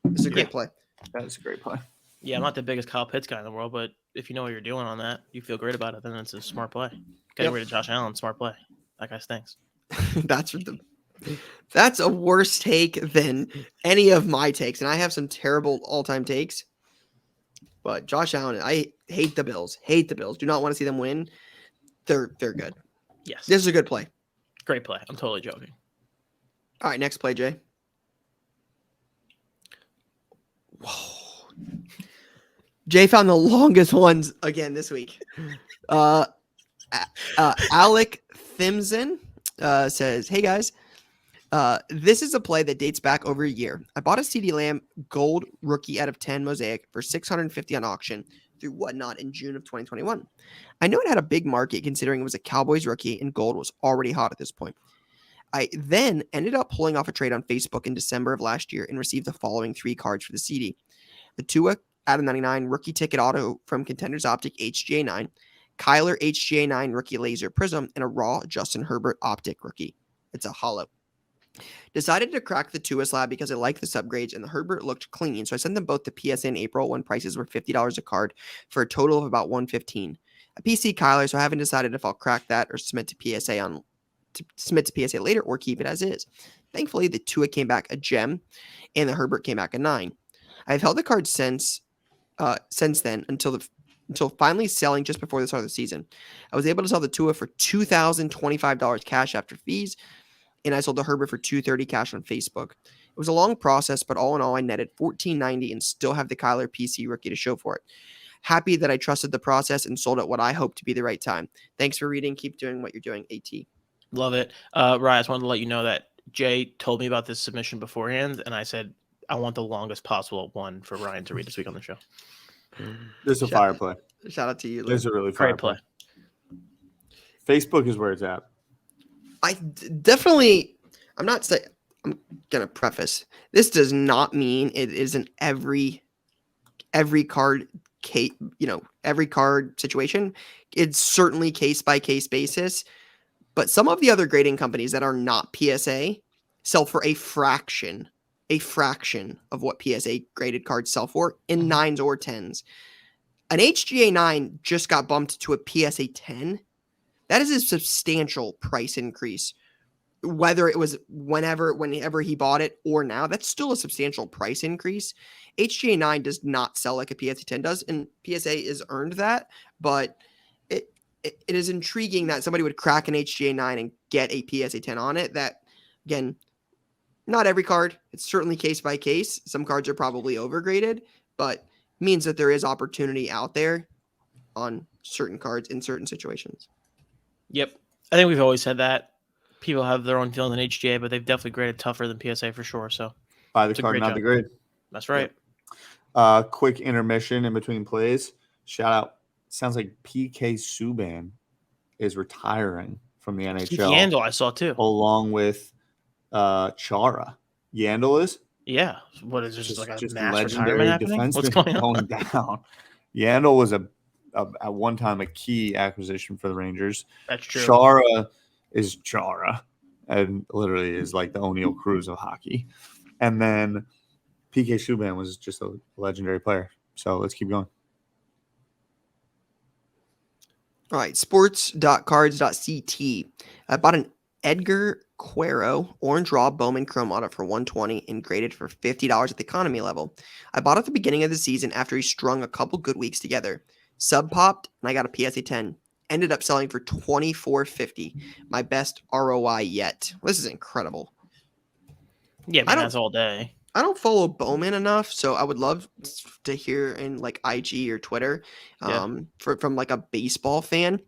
A: This is a great play.
B: That is a great play.
C: Yeah, I'm not the biggest Kyle Pitts guy in the world, but if you know what you're doing on that, you feel great about it, then it's a smart play. Getting rid of Josh Allen, smart play. That guy stinks.
A: That's a worse take than any of my takes, and I have some terrible all-time takes. But Josh Allen, I hate the Bills. Hate the Bills. Do not want to see them win. They're good.
C: Yes.
A: This is a good play.
C: Great play. I'm totally joking.
A: All right, next play, Jay. Whoa. Jay found the longest ones again this week. Alec Thimson says, "Hey guys, this is a play that dates back over a year. I bought a CeeDee Lamb gold rookie out of 10 mosaic for $650 on auction through Whatnot in June of 2021. I know it had a big market considering it was a Cowboys rookie and gold was already hot at this point. I then ended up pulling off a trade on Facebook in December of last year and received the following 3 cards for the CD. The Tua out of 99 rookie ticket auto from Contenders Optic HGA 9, Kyler HGA 9 rookie laser prism, and a raw Justin Herbert optic rookie. It's a hollow. Decided to crack the Tua slab because I like the subgrades and the Herbert looked clean, so I sent them both to PSA in April when prices were $50 a card for a total of about $115. A PC Kyler, so I haven't decided if I'll crack that or submit to PSA later or keep it as is. Thankfully, the Tua came back a gem and the Herbert came back a 9. I've held the card since then until finally selling just before the start of the season. I was able to sell the Tua for $2,025 cash after fees, and I sold the Herbert for $230 cash on Facebook. It was a long process, but all in all, I netted $1,490 and still have the Kyler PC rookie to show for it. Happy that I trusted the process and sold at what I hope to be the right time. Thanks for reading. Keep doing what you're doing, AT.
C: Love it. Ryan, I just wanted to let you know that Jay told me about this submission beforehand, and I said I want the longest possible one for Ryan to read this week on the show.
B: This is a fire play.
A: Shout out to you, Lou.
B: This is a really fire
C: Great play.
B: Facebook is where it's at.
A: Definitely. I'm not saying. I'm gonna preface. This does not mean it isn't every card case. Every card situation. It's certainly case by case basis. But some of the other grading companies that are not PSA sell for a fraction of what PSA graded cards sell for in 9s or 10s. An HGA 9 just got bumped to a PSA 10. That is a substantial price increase. Whether it was whenever he bought it or now, that's still a substantial price increase. HGA 9 does not sell like a PSA 10 does, and PSA is earned that, but it is intriguing that somebody would crack an HGA 9 and get a PSA 10 on it. That, again, not every card. It's certainly case by case. Some cards are probably overgraded, but means that there is opportunity out there on certain cards in certain situations.
C: Yep. I think we've always said that. People have their own feelings in HGA, but they've definitely graded tougher than PSA for sure. So
B: buy the card, not the grade.
C: That's right.
B: Yep. Quick intermission in between plays. Shout out. Sounds like PK Subban is retiring from the NHL.
C: Yandel, I saw too.
B: Along with Chara. Yandel is?
C: Yeah. What is this? Just like a mass
B: legendary
C: retirement happening? What's going on?
B: Down. Yandel was at one time a key acquisition for the Rangers.
C: That's true.
B: Chara is Chara and literally is like the O'Neal Cruz of hockey. And then PK Subban was just a legendary player. So let's keep going.
A: All right, sports.cards.ct. I bought an Edgar Quero Orange Raw Bowman Chrome Auto for $120 and graded for $50 at the economy level. I bought at the beginning of the season after he strung a couple good weeks together. Sub popped, and I got a PSA 10. Ended up selling for $24.50. My best ROI yet. This is incredible.
C: Yeah, man, that's all day.
A: I don't follow Bowman enough, so I would love to hear in like IG or Twitter from like a baseball fan.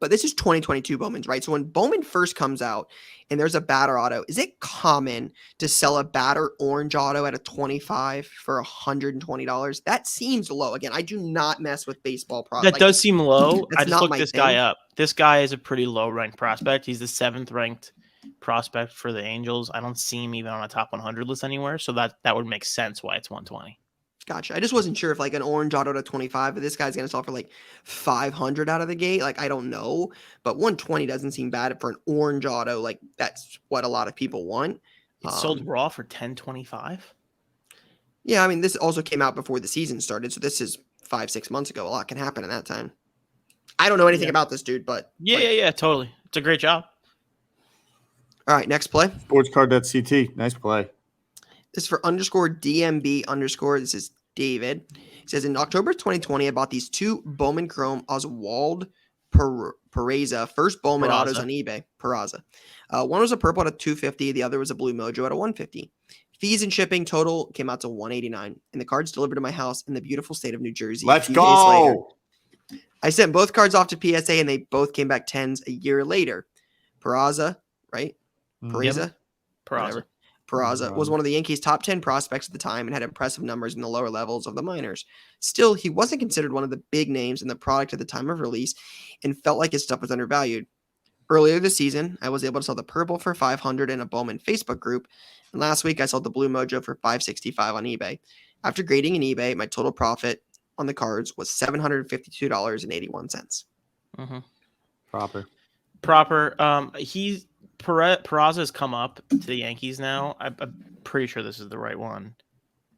A: But this is 2022 Bowman's, right? So when Bowman first comes out and there's a batter auto, is it common to sell a batter orange auto at a 25 for $120? That seems low. Again, I do not mess with baseball products.
C: That does seem low. I just looked this guy up. This guy is a pretty low ranked prospect. He's the 7th ranked prospect for the Angels. I don't see him even on a top 100 list anywhere. So that would make sense why it's 120.
A: Gotcha. I just wasn't sure if like an orange auto to 25, but this guy's going to sell for like 500 out of the gate. Like, I don't know, but 120 doesn't seem bad for an orange auto. Like, that's what a lot of people want.
C: It sold raw for $10.25.
A: Yeah. I mean, this also came out before the season started. So this is 5-6 months ago. A lot can happen in that time. I don't know anything about this dude, but
C: yeah, totally. It's a great job.
A: All right. Next play.
B: Sportscard.ct. Nice play.
A: This is for _DMB_. This is David. He says, in October 2020, I bought these 2 Bowman Chrome Oswald Peraza first Bowman autos on eBay. Peraza. One was a purple at a $250. The other was a blue mojo at a $150. Fees and shipping total came out to $189. And the cards delivered to my house in the beautiful state of New Jersey.
B: Let's go.
A: I sent both cards off to PSA, and they both came back 10s a year later. Peraza, right? Peraza?
C: Peraza.
A: Peraza was one of the Yankees' top 10 prospects at the time and had impressive numbers in the lower levels of the minors. Still, he wasn't considered one of the big names in the product at the time of release and felt like his stuff was undervalued. Earlier this season, I was able to sell the purple for $500 in a Bowman Facebook group, and last week I sold the blue mojo for $565 on eBay. After grading in eBay, my total profit on the cards was $752.81.
C: Mm-hmm.
B: Proper.
C: Peraza has come up to the Yankees now. I'm pretty sure this is the right one.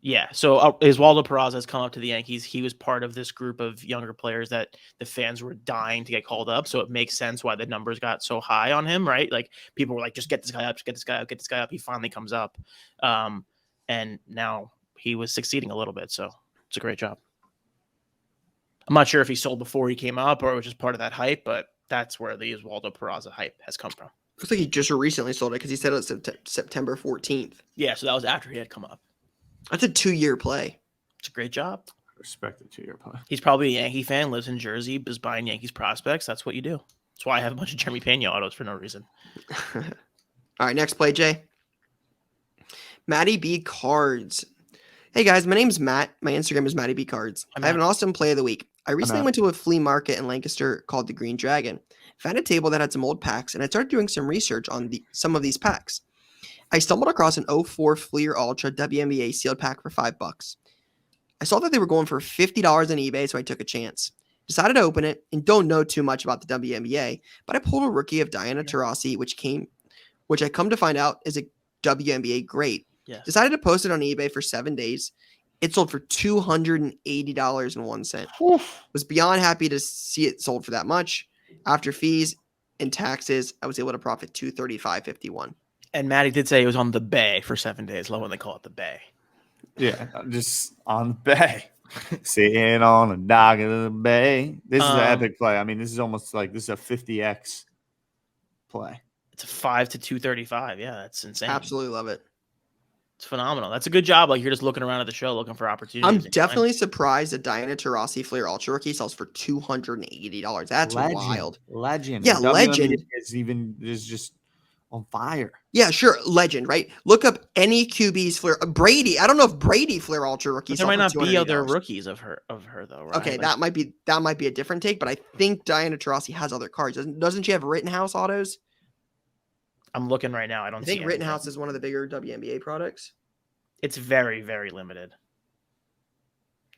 C: Yeah. So Oswaldo Peraza has come up to the Yankees. He was part of this group of younger players that the fans were dying to get called up. So it makes sense why the numbers got so high on him, right? Like, people were like, just get this guy up, just get this guy up, get this guy up. He finally comes up. And now he was succeeding a little bit. So it's a great job. I'm not sure if he sold before he came up or it was just part of that hype, but that's where the Oswaldo Peraza hype has come from.
A: Looks like he just recently sold it because he said it was September 14th.
C: Yeah, so that was after he had come up.
A: That's a 2-year play. It's
C: a great job.
B: Respect the 2-year play.
C: He's probably a Yankee fan, lives in Jersey, is buying Yankees prospects. That's what you do. That's why I have a bunch of Jeremy Pena autos for no reason.
A: All right, next play, Jay. Matty B Cards. Hey guys, my name's Matt. My Instagram is Matty B Cards. I have an awesome play of the week. I recently went to a flea market in Lancaster called the Green Dragon. found a table that had some old packs, and I started doing some research on some of these packs. I stumbled across an 04 Fleer Ultra WNBA sealed pack for $5. I saw that they were going for $50 on eBay, so I took a chance. Decided to open it and don't know too much about the WNBA, but I pulled a rookie of Diana Taurasi, which I come to find out is a WNBA great.
C: Yes.
A: Decided to post it on eBay for 7 days. It sold for $280.01. Was beyond happy to see it sold for that much. After fees and taxes, I was able to profit $235.51.
C: And Maddie did say it was on the bay for 7 days. Love when they call it the bay.
B: Yeah, just on the bay. Sitting on the dock of the bay. This is an epic play. I mean, this is almost like this is a 50x play.
C: It's a 5 to 235. Yeah, that's insane.
A: Absolutely love it.
C: It's phenomenal. That's a good job. Like, you're just looking around at the show looking for opportunities.
A: I'm definitely surprised that Diana Taurasi Fleer Ultra Rookie sells for $280. That's wild.
B: Legend.
A: Yeah, legend.
B: Is just on fire.
A: Yeah, sure. Legend, right? Look up any QB's Fleer. Brady. I don't know if Brady Fleer Ultra Rookie.
C: There might not be other rookies of her though, right?
A: Okay, that might be a different take, but I think Diana Taurasi has other cards. Doesn't she have Rittenhouse autos?
C: I'm looking right now. I don't
A: think
C: see
A: Rittenhouse is one of the bigger WNBA products.
C: It's very, very limited.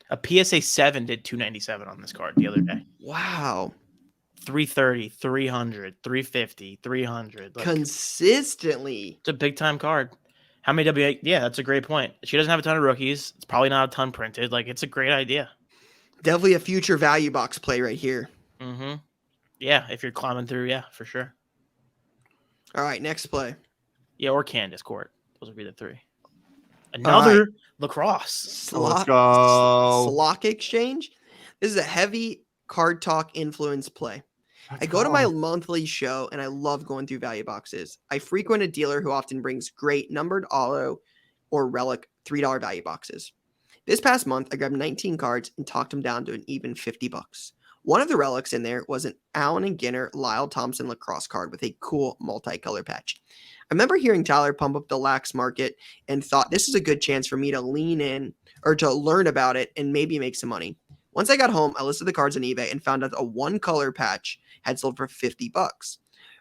C: A PSA 7 did 297 on this card the other day.
A: Wow.
C: 330, 300, 350, 300. Like,
A: consistently.
C: It's a big time card. How many WA? Yeah, that's a great point. She doesn't have a ton of rookies. It's probably not a ton printed. Like, it's a great idea.
A: Definitely a future value box play right here.
C: Mm-hmm. Yeah, if you're climbing through, yeah, for sure.
A: All right, next play.
C: Yeah, or Candace Court. Those would be the three. Another lacrosse.
B: Let's go.
A: Slock Exchange. This is a heavy card talk influence play. I go to my monthly show and I love going through value boxes. I frequent a dealer who often brings great numbered auto or relic $3 value boxes. This past month, I grabbed 19 cards and talked them down to an even $50. One of the relics in there was an Allen and Ginner Lyle Thompson lacrosse card with a cool multicolor patch. I remember hearing Tyler pump up the lax market and thought this is a good chance for me to lean in or to learn about it and maybe make some money. Once I got home, I listed the cards on eBay and found out a one color patch had sold for $50.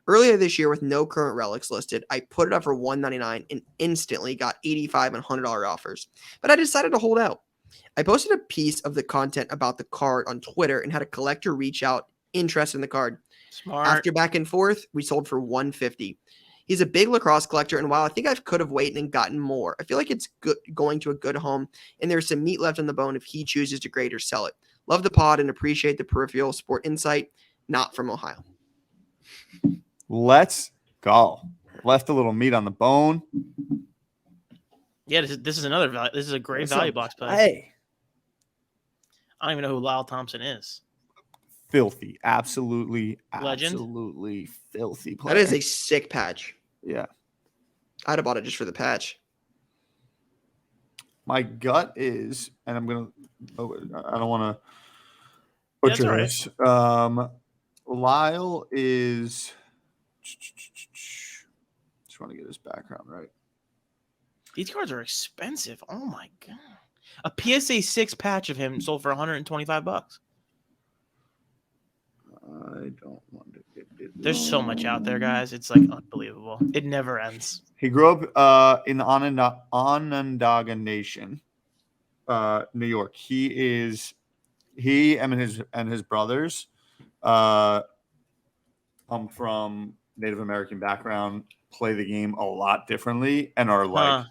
A: Earlier this year, with no current relics listed, I put it up for $199 and instantly got $85 and $100 offers. But I decided to hold out. I posted a piece of the content about the card on Twitter and had a collector reach out interested in the card.
C: Smart.
A: After back and forth, we sold for $150. He's a big lacrosse collector, and while I think I could have waited and gotten more, I feel like it's good going to a good home, and there's some meat left on the bone if he chooses to grade or sell it. Love the pod and appreciate the peripheral sport insight. Not from Ohio.
B: Let's go. Left a little meat on the bone.
C: Yeah, this is another value. This is a great value box play.
B: Hey.
C: I don't even know who Lyle Thompson is.
B: Filthy. Absolutely.
C: Legend?
B: Absolutely filthy player.
A: That is a sick patch.
B: Yeah.
A: I'd have bought it just for the patch.
B: My gut is, and I'm going to, I don't want to butcher this. Lyle is, just want to get his background right.
C: These cards are expensive. Oh my God. A PSA 6 patch of him sold for $125.
B: I don't want to get it.
C: There's so much out there, guys. It's like unbelievable. It never ends.
B: He grew up in Onondaga Nation, New York. He and his brothers come from Native American background, play the game a lot differently, and are like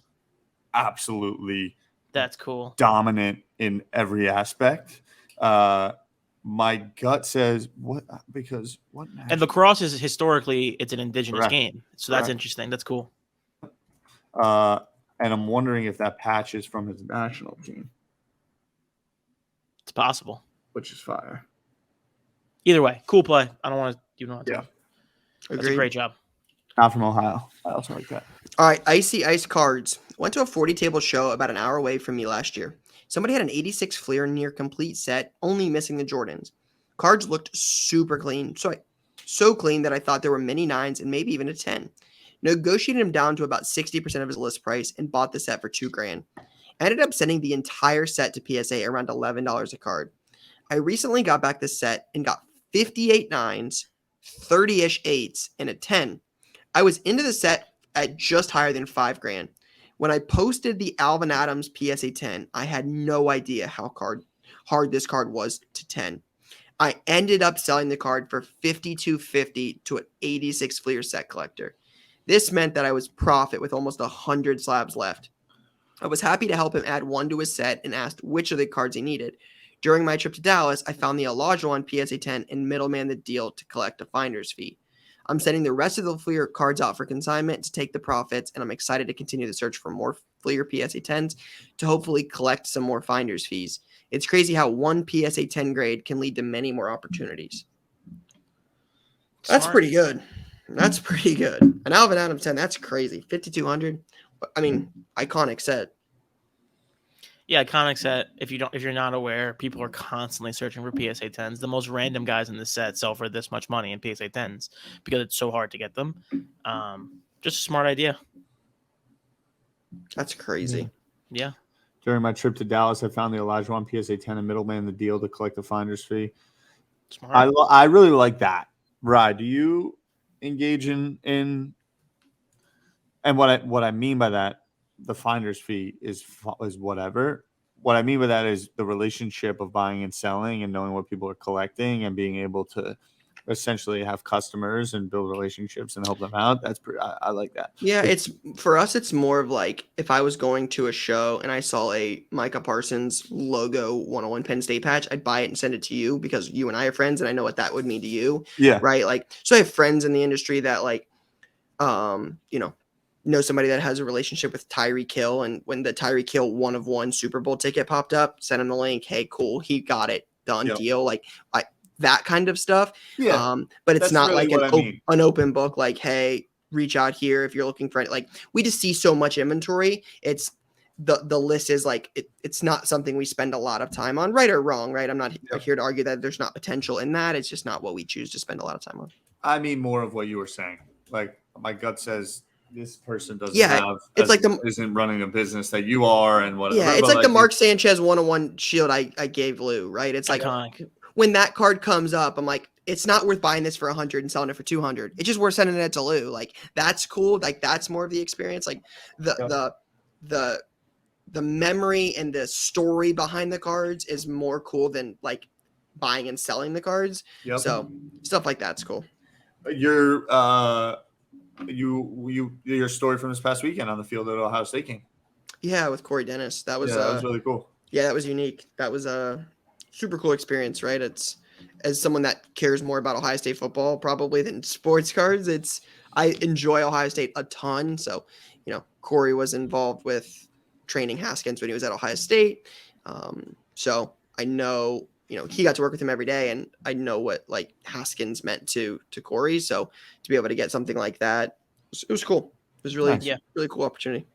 B: absolutely
C: that's cool,
B: dominant in every aspect. My gut says what because what
C: and lacrosse is historically it's an indigenous game, so that's
B: Correct.
C: interesting. That's cool.
B: And I'm wondering if that patch is from his national team,
C: It's possible.
B: which is fire.
C: Either way, cool play. I don't want to. You know.
B: Yeah.
C: That's a great job.
B: Not from Ohio. I also like that.
A: All right, Icy Ice Cards. Went to a 40-table show about an hour away from me last year. Somebody had an 86 Fleer near complete set, only missing the Jordans. Cards looked super clean, so clean that I thought there were many 9s and maybe even a 10. Negotiated him down to about 60% of his list price and bought the set for $2,000. Ended up sending the entire set to PSA around $11 a card. I recently got back the set and got 58 9s, 30-ish 8s, and a 10. I was into the set at just higher than $5,000. When I posted the Alvin Adams PSA 10, I had no idea how hard this card was to 10. I ended up selling the card for $5,250 to an 86 Fleer set collector. This meant that I was profit with almost 100 slabs left. I was happy to help him add one to his set and asked which of the cards he needed. During my trip to Dallas, I found the Olajuwon PSA 10 and middleman the deal to collect a finder's fee. I'm sending the rest of the Fleer cards out for consignment to take the profits, and I'm excited to continue the search for more Fleer PSA 10s to hopefully collect some more finder's fees. It's crazy how one PSA 10 grade can lead to many more opportunities. That's pretty good. That's pretty good. An Alvin Adams 10, that's crazy. 5,200. I mean, iconic set.
C: Yeah, iconic set. If you're not aware, people are constantly searching for PSA 10s. The most random guys in the set sell for this much money in PSA 10s because it's so hard to get them. Just a smart idea.
A: That's crazy.
C: Yeah.
B: During my trip to Dallas, I found the Olajuwon PSA 10 and middleman the deal to collect the finder's fee.
C: Smart.
B: I really like that. Rye, do you engage in and what I mean by that, the finder's fee is whatever. What I mean by that is the relationship of buying and selling and knowing what people are collecting and being able to essentially have customers and build relationships and help them out. That's pretty. I like that.
A: Yeah, it's for us. It's more of like if I was going to a show and I saw a Micah Parsons logo 101 Penn State patch, I'd buy it and send it to you because you and I are friends, and I know what that would mean to you.
B: Yeah.
A: Right. Like, so I have friends in the industry that like, know somebody that has a relationship with Tyreek Hill, and when the Tyreek Hill 1-of-1 Super Bowl ticket popped up, sent him the link. Hey, cool, he got it, done deal. Like that kind of stuff.
B: Yeah.
A: But it's not
B: really
A: like an open book. Like, hey, reach out here if you're looking for it. Like we just see so much inventory. It's the list is like it's not something we spend a lot of time on, right or wrong. Right. I'm not here to argue that there's not potential in that. It's just not what we choose to spend a lot of time on.
B: I mean more of what you were saying. Like my gut says this person doesn't isn't running a business that you are and whatever.
A: Yeah, it's like the Mark Sanchez 101 shield I gave Lou, right? It's like when that card comes up, I'm like, it's not worth buying this for 100 and selling it for 200. It's just worth sending it to Lou. Like that's cool. Like that's more of the experience. Like the memory and the story behind the cards is more cool than like buying and selling the cards. Yep. So stuff like that's cool.
B: Your story from this past weekend on the field at Ohio State game.
A: Yeah, with Corey Dennis. That was
B: really cool.
A: Yeah, that was unique. That was a super cool experience, right? It's as someone that cares more about Ohio State football probably than sports cards. I enjoy Ohio State a ton. So, Corey was involved with training Haskins when he was at Ohio State. So I know, he got to work with him every day, and I know what like Haskins meant to Corey. So to be able to get something like that, it was cool. It was really, really cool opportunity.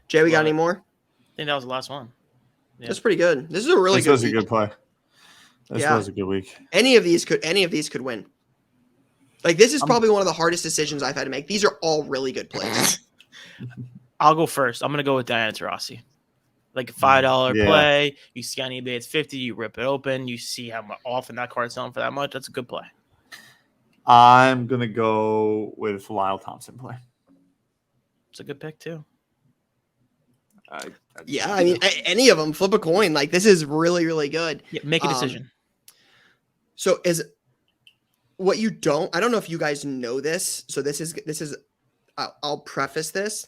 A: Jay, we got any more?
C: I think that was the last one.
A: Yeah. That's pretty good. This is a really good week.
B: This was a good play. This was a good week.
A: Any of these could win. Like this is probably one of the hardest decisions I've had to make. These are all really good plays.
C: I'll go first. I'm gonna go with Diana Taurasi. Like a $5 play. You see on eBay it's 50. You rip it open. You see how often that card's selling for that much. That's a good play.
B: I'm gonna go with Lyle Thompson play.
C: It's a good pick too.
A: I mean, any of them, flip a coin. Like this is really, really good.
C: Yeah, make a decision.
A: So what you don't, I don't know if you guys know this. So this is, I'll preface this.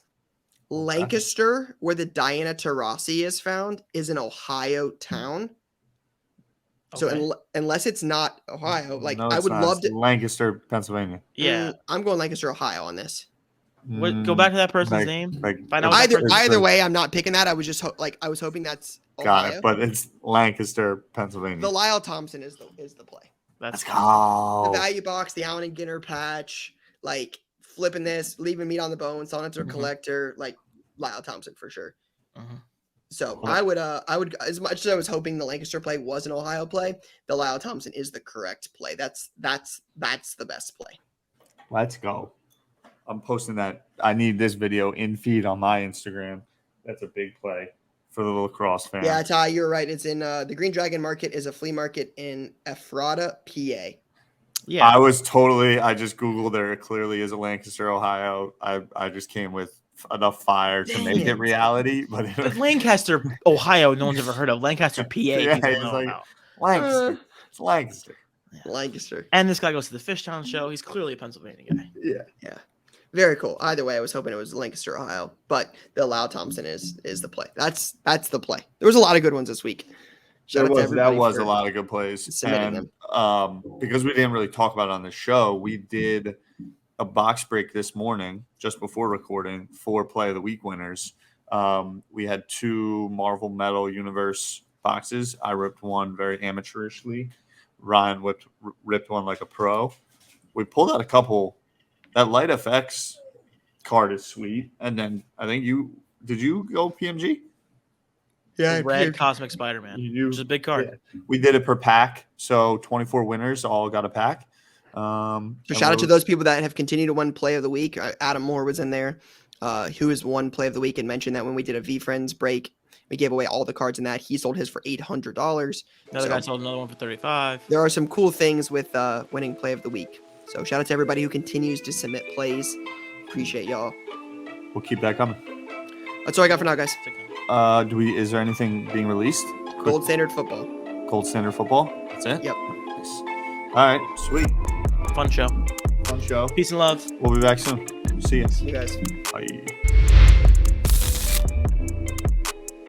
A: Lancaster, where the Diana Taurasi is found, is an Ohio town. Okay. So unless it's not Ohio, like I would love to.
B: Lancaster, Pennslepania.
C: Yeah,
A: I'm going Lancaster, Ohio on this.
C: Go back to that person's name.
A: Either way, I'm not picking that. I was just I was hoping that's Ohio.
B: Got it, but it's Lancaster, Pennsylvania.
A: The Lyle Thompson is the play.
C: Let's
B: go.
A: The value box, the Allen and Ginner patch, like flipping this, leaving meat on the bone, selling it to a collector, like Lyle Thompson for sure. So I would as much as I was hoping the Lancaster play was an Ohio play, the Lyle Thompson is the correct play. That's the best play.
B: Let's go. I'm posting that. I need this video in feed on my Instagram. That's a big play for the lacrosse fan.
A: Yeah, Ty, you're right. It's in the Green Dragon Market is a flea market in Ephrata, PA.
C: Yeah.
B: I just Googled there clearly is a Lancaster, Ohio. I just came with enough fire to
A: Dang
B: make it
A: it.
B: reality.
C: But Lancaster, Ohio, no one's ever heard of. Lancaster, PA,
B: Yeah,
C: people
B: he's
C: know
B: like,
C: about.
B: Lancaster. It's Lancaster.
A: Lancaster.
C: And this guy goes to the Fishtown show. He's clearly a Pennsylvania guy.
B: Yeah.
A: Very cool. Either way, I was hoping it was Lancaster, Ohio, but the Lau Thompson is the play. That's the play. There was a lot of good ones this week. Shout out to
B: That
A: everybody
B: was
A: for
B: a lot of good plays.
A: submitting
B: And because we didn't really talk about it on the show, we did a box break this morning just before recording for play of the week winners. We had 2 Marvel Metal Universe boxes. I ripped one very amateurishly. Ryan ripped one like a pro. We pulled out a couple. That Light FX card is sweet. And then I think did you go PMG?
A: Yeah,
C: Red Cosmic Spider-Man, which is a big card.
B: Yeah. We did it per pack. So 24 winners all got a pack.
A: So shout out to those people that have continued to win play of the week. Adam Moore was in there, who has won play of the week and mentioned that when we did a V Friends break, we gave away all the cards in that. He sold his for $800.
C: Another guy sold another one for $35.
A: There are some cool things with winning play of the week. So shout out to everybody who continues to submit plays. Appreciate y'all.
B: We'll keep that coming.
A: That's all I got for now, guys.
B: Is there anything being released?
A: Gold standard football.
B: Gold standard football? That's it?
A: Yep.
B: Nice. All right, sweet.
C: Fun show.
B: Fun show.
C: Peace and love.
B: We'll be back soon. See you.
A: See you guys.
B: Bye.